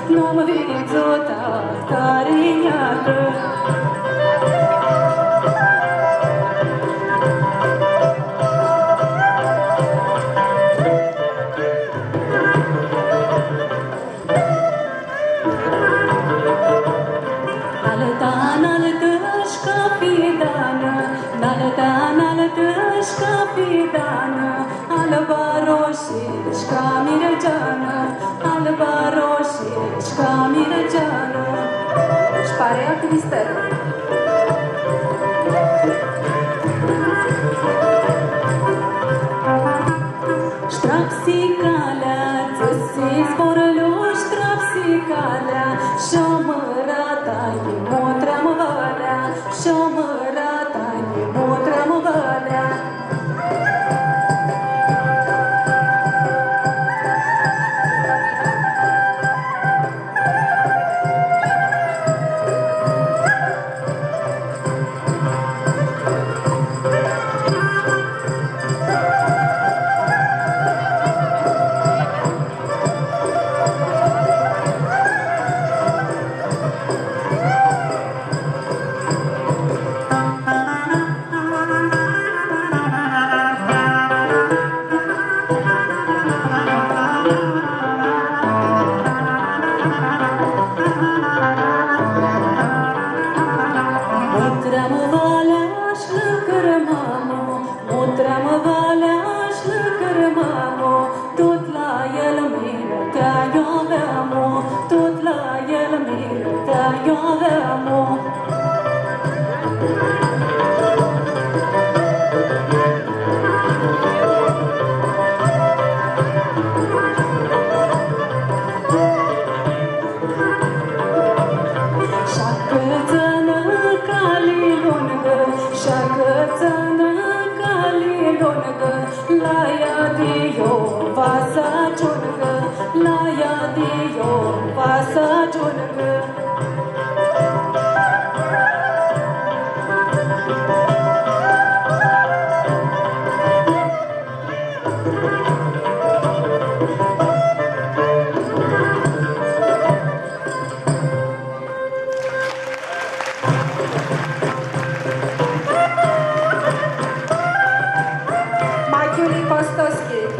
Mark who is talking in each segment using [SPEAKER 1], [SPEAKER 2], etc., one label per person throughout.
[SPEAKER 1] N-am viziotat cariñată. Naltășca fidană, alba roșișca miregeană, alba roșișca miregeană. Și pare ea Cristeră. Ștrapsicalea, ți-si zborălu, ștrapsicalea, și-o mărata-i motream valea, și-o mărata-i motream valea.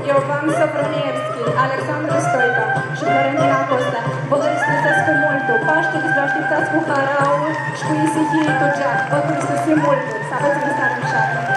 [SPEAKER 1] Iovan Sobronievski, Alexandru Stoica și Florentina Costa. Vă Hristosească multul! Paștele să vă așteptați cu haraul și cu isihii Turgeac. Vă Hristosim multul! Să aveți în seară în șapă!